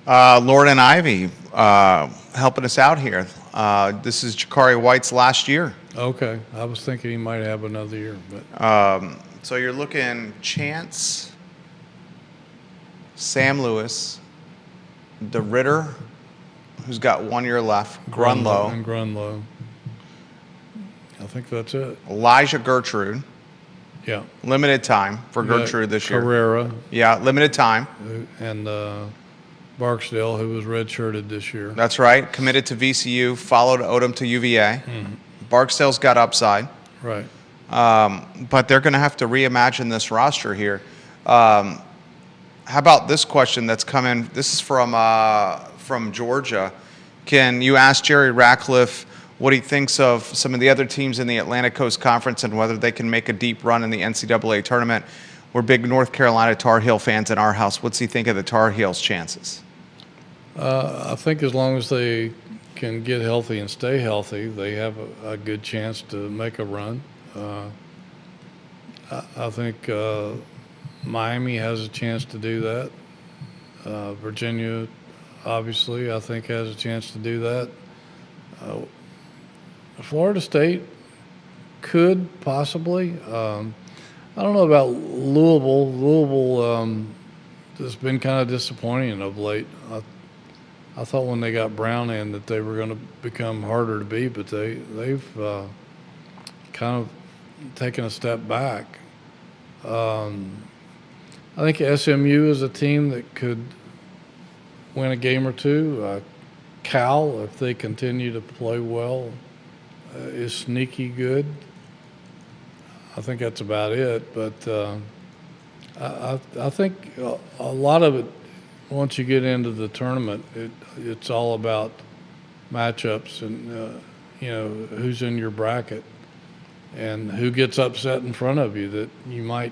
Lord and Ivy helping us out here. This is Jakari White's last year. Okay, I was thinking he might have another year, but So you're looking Chance, Sam Lewis, DeRitter, who's got 1 year left, Grunlow, and Grunlow. I think that's it. Elijah Gertrude, Yeah. limited time for You got Gertrude this year. Carrera Yeah, limited time. and Barksdale, who was redshirted this year. That's right. Committed to VCU, followed Odom to UVA. Barksdale's got upside. Right. But they're going to have to reimagine this roster here. How about this question that's come in? This is from Georgia. Can you ask Jerry Ratcliffe what he thinks of some of the other teams in the Atlantic Coast Conference and whether they can make a deep run in the NCAA tournament? We're big North Carolina Tar Heel fans in our house. What's he think of the Tar Heels' chances? I think as long as they can get healthy and stay healthy, they have a good chance to make a run. I think Miami has a chance to do that. Virginia, obviously, I think has a chance to do that. Florida State could possibly. I don't know about Louisville. Louisville has been kind of disappointing of late. I thought when they got Brown in that they were going to become harder to beat, but they've kind of taken a step back. I think SMU is a team that could win a game or two. Cal, if they continue to play well, is sneaky good. I think that's about it. But I think a lot of it, once you get into the tournament, it's all about matchups and who's in your bracket and who gets upset in front of you. That you might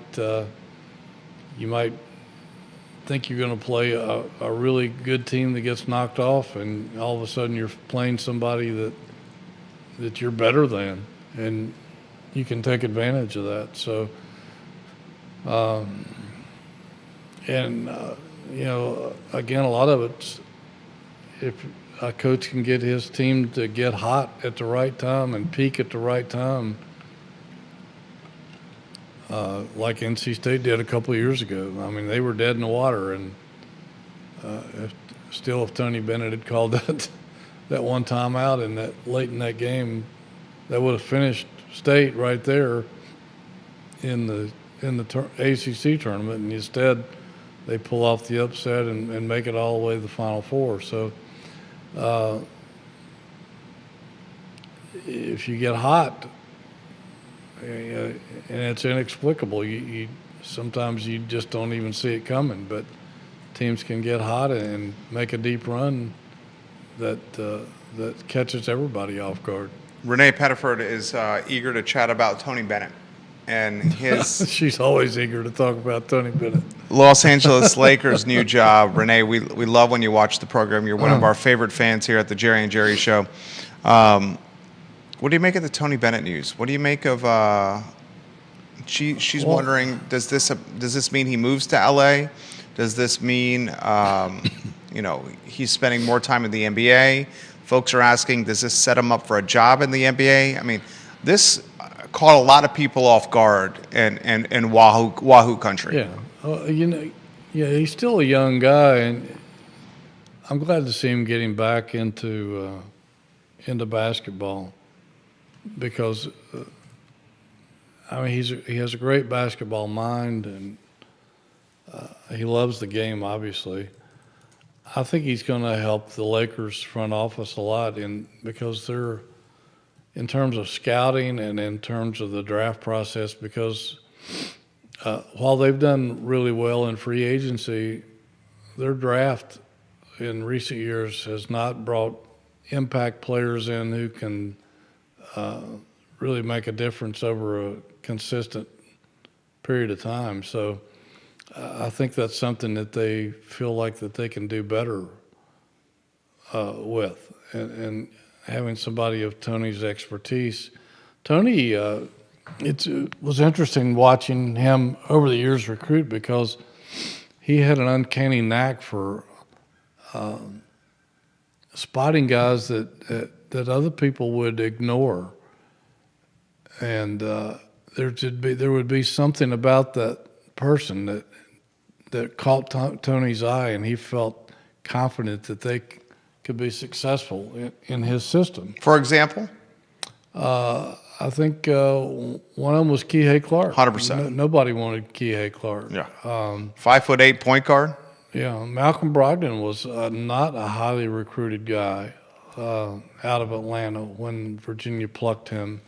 think you're going to play a really good team that gets knocked off, and all of a sudden you're playing somebody that you're better than, and you can take advantage of that. So, again, a lot of it's if a coach can get his team to get hot at the right time and peak at the right time, like NC State did a couple of years ago. I mean, they were dead in the water, and if Tony Bennett had called that one timeout and that late in that game, that would have finished State right there in the ACC tournament, and instead they pull off the upset and make it all the way to the Final Four. So if you get hot, and it's inexplicable, you sometimes you just don't even see it coming, but teams can get hot and make a deep run that catches everybody off guard. Renee Pettiford is eager to chat about Tony Bennett and his She's always eager to talk about Tony Bennett. Los Angeles Lakers' new job. Renee, we love when you watch the program. You're one of our favorite fans here at the Jerry and Jerry Show. What do you make of the Tony Bennett news? What do you make of she's wondering, does this mean he moves to LA? Does this mean he's spending more time in the NBA? Folks are asking, does this set him up for a job in the NBA? I mean, this caught a lot of people off guard in Wahoo country. Yeah. He's still a young guy, and I'm glad to see him getting back into basketball because he has a great basketball mind, and he loves the game, obviously. I think he's going to help the Lakers front office a lot because they're, in terms of scouting and in terms of the draft process, because while they've done really well in free agency, their draft in recent years has not brought impact players in who can really make a difference over a consistent period of time. So I think that's something that they feel like that they can do better with. And having somebody of Tony's expertise Tony, it was interesting watching him over the years recruit because he had an uncanny knack for spotting guys that other people would ignore, and there would be something about that person that caught Tony's eye, and he felt confident that they could be successful in his system. For example? I think one of them was Kihei Clark. 100%. Nobody wanted Kihei Clark. Yeah. 5'8" point guard. Yeah, Malcolm Brogdon was not a highly recruited guy out of Atlanta when Virginia plucked him.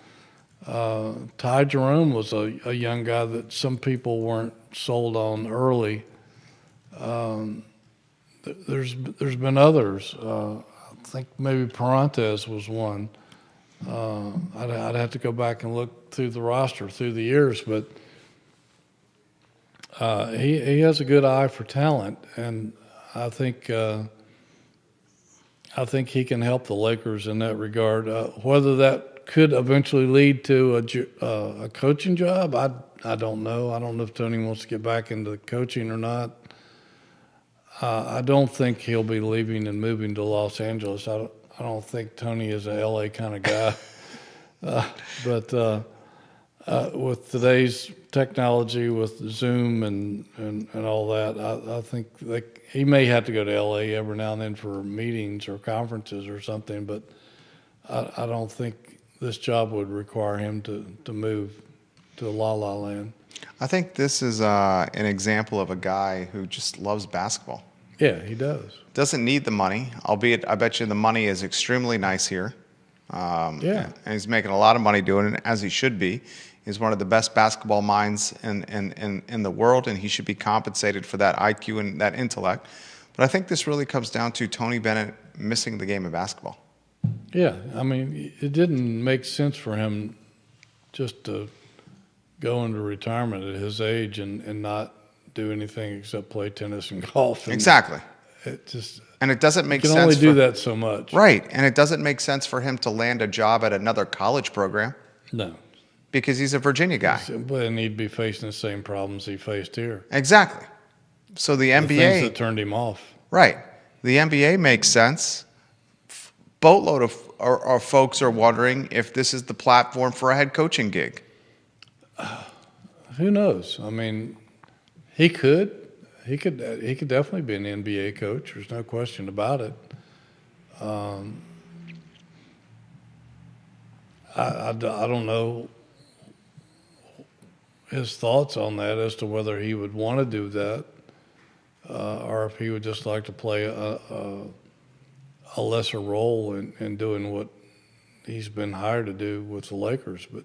Ty Jerome was a young guy that some people weren't sold on early. There's been others. I think maybe Parantes was one. I'd have to go back and look through the roster through the years, but he has a good eye for talent, and I think he can help the Lakers in that regard. Whether that could eventually lead to a coaching job, I don't know. I don't know if Tony wants to get back into coaching or not. I don't think he'll be leaving and moving to Los Angeles. I don't think Tony is a LA kind of guy. But with today's technology, with Zoom and all that, I think he may have to go to LA every now and then for meetings or conferences or something. But I don't think this job would require him to move to La La Land. I think this is an example of a guy who just loves basketball. Yeah, he does. Doesn't need the money, albeit I bet you the money is extremely nice here. Yeah. And he's making a lot of money doing it, as he should be. He's one of the best basketball minds in the world, and he should be compensated for that IQ and that intellect. But I think this really comes down to Tony Bennett missing the game of basketball. Yeah, I mean, it didn't make sense for him just to go into retirement at his age and not do anything except play tennis and golf. And exactly. It just and it doesn't make you sense. can only do that so much, right? And it doesn't make sense for him to land a job at another college program. No, because he's a Virginia guy. But he'd be facing the same problems he faced here. Exactly. So the NBA, things that turned him off. Right. The NBA makes sense. Boatload of folks are wondering if this is the platform for a head coaching gig. Who knows? I mean, he could definitely be an NBA coach. There's no question about it. I don't know his thoughts on that as to whether he would want to do that, or if he would just like to play a lesser role in doing what he's been hired to do with the Lakers. But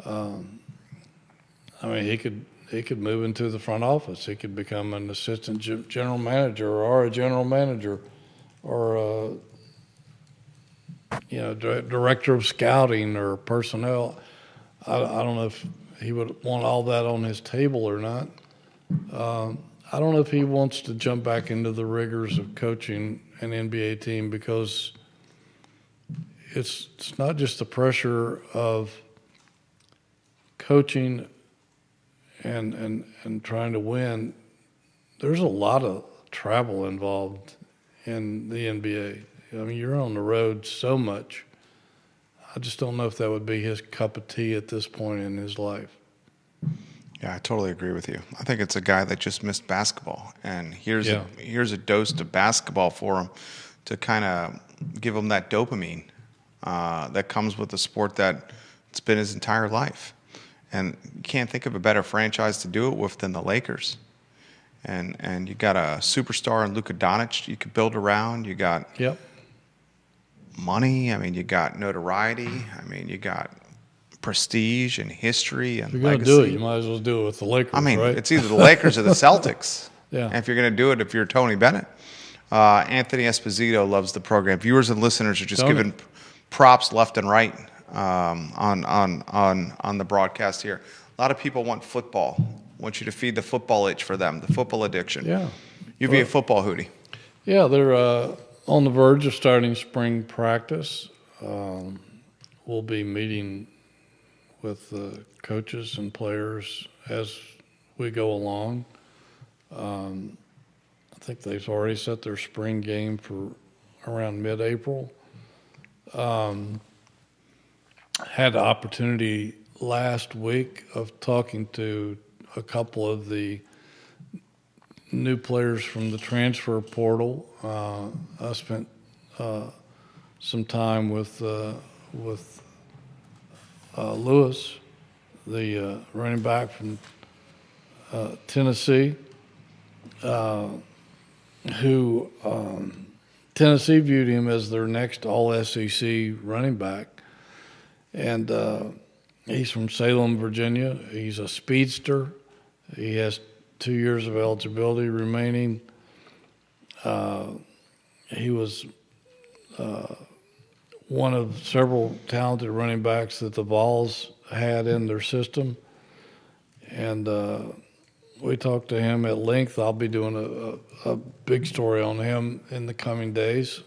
I mean, he could move into the front office. He could become an assistant general manager or a general manager or director of scouting or personnel. I don't know if he would want all that on his table or not. I don't know if he wants to jump back into the rigors of coaching an NBA team because it's not just the pressure of coaching and trying to win. There's a lot of travel involved in the NBA. I mean, you're on the road so much. I just don't know if that would be his cup of tea at this point in his life. Yeah, I totally agree with you. I think it's a guy that just missed basketball, and here's a dose of basketball for him to kind of give him that dopamine that comes with the sport that's been his entire life. And you can't think of a better franchise to do it with than the Lakers. And you got a superstar in Luka Doncic you could build around. You got money. I mean, you got notoriety. I mean, you got prestige and history and legacy. Legacy. If you're going to do it, you might as well do it with the Lakers, I mean, right? It's either the Lakers or the Celtics. Yeah. And if you're going to do it, if you're Tony Bennett. Anthony Esposito loves the program. Viewers and listeners are just giving props left and right on the broadcast here. A lot of people want football. Want you to feed the football itch for them, the football addiction. Yeah. You'd be a football hootie. Yeah, they're on the verge of starting spring practice. we'll be meeting with coaches and players as we go along. I think they've already set their spring game for around mid-April. Had the opportunity last week of talking to a couple of the new players from the transfer portal. I spent some time with Lewis, the running back from Tennessee, who Tennessee viewed him as their next All-SEC running back. And he's from Salem, Virginia. He's a speedster. He has 2 years of eligibility remaining. He was one of several talented running backs that the Vols had in their system. And we talked to him at length. I'll be doing a big story on him in the coming days.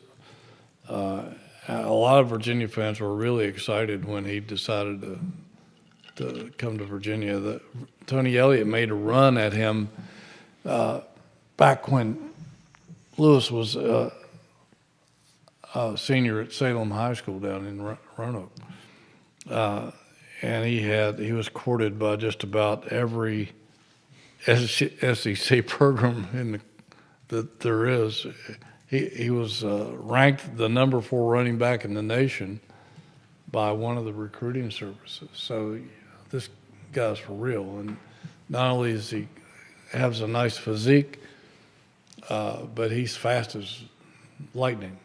A lot of Virginia fans were really excited when he decided to come to Virginia. Tony Elliott made a run at him back when Lewis was a senior at Salem High School down in Roanoke. And he was courted by just about every SEC program that there is. He was ranked the number 4 running back in the nation by one of the recruiting services. So this guy's for real. And not only is he has a nice physique, but he's fast as lightning.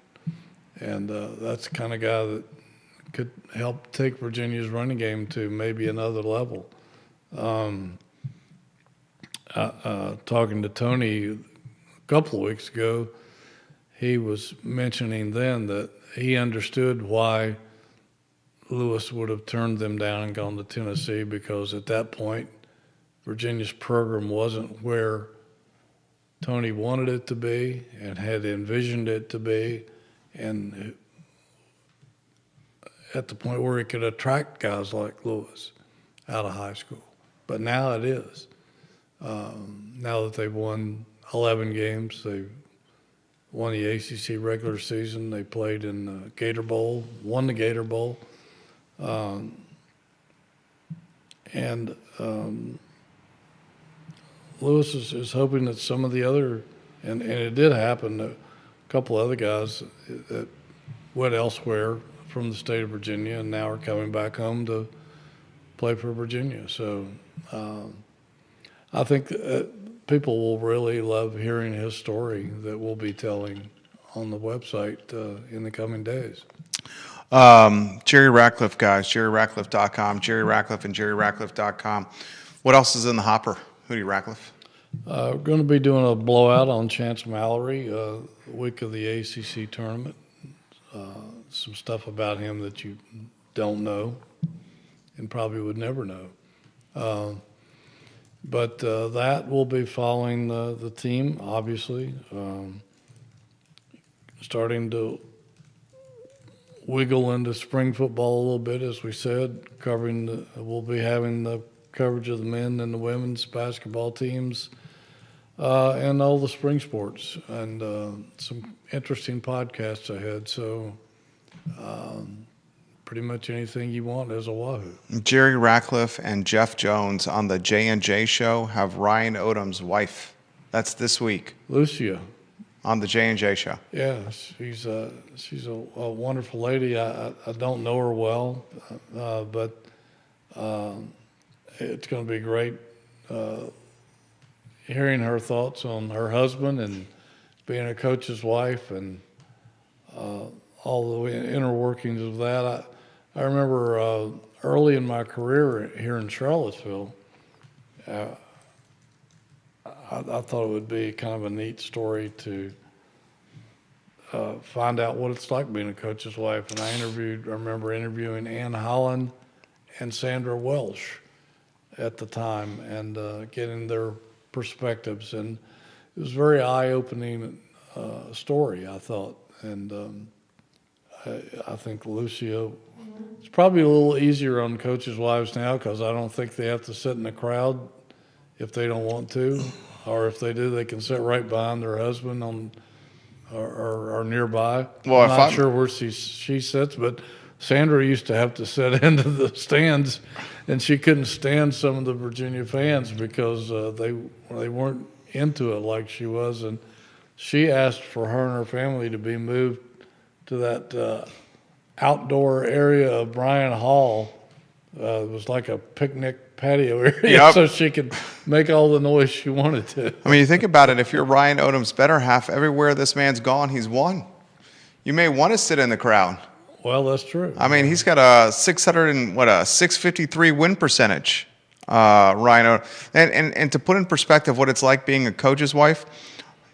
And that's the kind of guy that could help take Virginia's running game to maybe another level. Talking to Tony a couple of weeks ago, he was mentioning then that he understood why Lewis would have turned them down and gone to Tennessee, because at that point, Virginia's program wasn't where Tony wanted it to be and had envisioned it to be, and at the point where it could attract guys like Lewis out of high school. But now it is. Now that they've won 11 games, they've won the ACC regular season. They played in the Gator Bowl, won the Gator Bowl. Lewis is hoping that some of the other, and it did happen, a couple other guys that went elsewhere from the state of Virginia and now are coming back home to play for Virginia. So I think people will really love hearing his story that we'll be telling on the website in the coming days. Jerry Ratcliffe, guys, jerryratcliffe.com, Jerry Ratcliffe and jerryratcliffe.com. What else is in the hopper, Hootie Ratcliffe? We're going to be doing a blowout on Chance Mallory, the week of the ACC tournament. Some stuff about him that you don't know and probably would never know. But that will be following the team, obviously, starting to wiggle into spring football a little bit, as we said. We'll be having the coverage of the men and the women's basketball teams and all the spring sports, and some interesting podcasts ahead. So pretty much anything you want as a Wahoo. Jerry Ratcliffe and Jeff Jones on the J&J show have Ryan Odom's wife. That's this week. Lucia. On the J&J show. Yeah, she's a wonderful lady. I don't know her well, but it's going to be great hearing her thoughts on her husband and being a coach's wife and all the inner workings of that. I remember early in my career here in Charlottesville, I thought it would be kind of a neat story to find out what it's like being a coach's wife. And I remember interviewing Ann Holland and Sandra Welsh at the time and getting their perspectives. And it was a very eye-opening story, I thought. And I think Lucia It's probably a little easier on coaches' wives now because I don't think they have to sit in the crowd if they don't want to, or if they do, they can sit right behind their husband or nearby. Well, I'm if not I'm- sure where she sits, but Sandra used to have to sit into the stands, and she couldn't stand some of the Virginia fans because they weren't into it like she was, and she asked for her and her family to be moved to that outdoor area of Bryan Hall. It was like a picnic patio area, Yep. so she could make all the noise she wanted to. I mean, you think about it. If you're Ryan Odom's better half, everywhere this man's gone, he's won. You may want to sit in the crowd. Well, that's true. I mean, he's got a 653 win percentage, Ryan Odom. And to put in perspective what it's like being a coach's wife,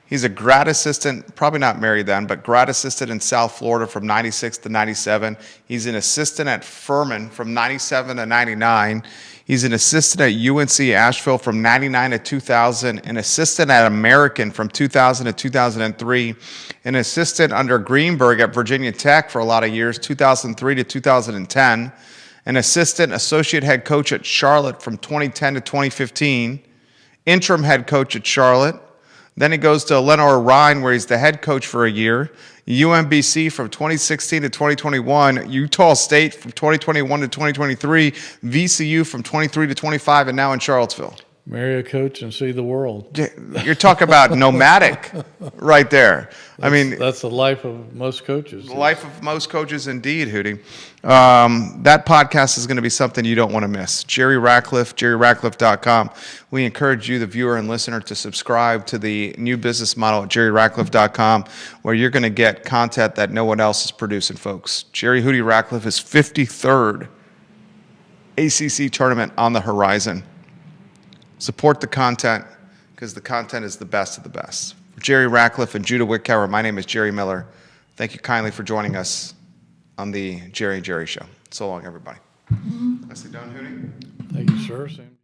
he's a grad assistant, probably not married then, but grad assistant in South Florida from 96 to 97. He's an assistant at Furman from 97 to 99. He's an assistant at UNC Asheville from 99 to 2000, an assistant at American from 2000 to 2003, an assistant under Greenberg at Virginia Tech for a lot of years, 2003 to 2010, an assistant associate head coach at Charlotte from 2010 to 2015, interim head coach at Charlotte. Then he goes to Lenore Rhine, where he's the head coach for a year. UMBC from 2016 to 2021. Utah State from 2021 to 2023. VCU from 23 to 25, and now in Charlottesville. Marry a coach and see the world. You're talking about nomadic right there. I mean, That's the life of most coaches. the life of most coaches, indeed, Hootie. That podcast is going to be something you don't want to miss. Jerry Ratcliffe, jerryratcliffe.com. We encourage you, the viewer and listener, to subscribe to the new business model at jerryratcliffe.com, where you're going to get content that no one else is producing, folks. Jerry Hootie Ratcliffe is 53rd ACC tournament on the horizon. Support the content, because the content is the best of the best. For Jerry Ratcliffe and Judah Wickower, my name is Jerry Miller. Thank you kindly for joining us on the Jerry and Jerry Show. So long, everybody. Nicely done, Hootie. Thank you, sir. Same.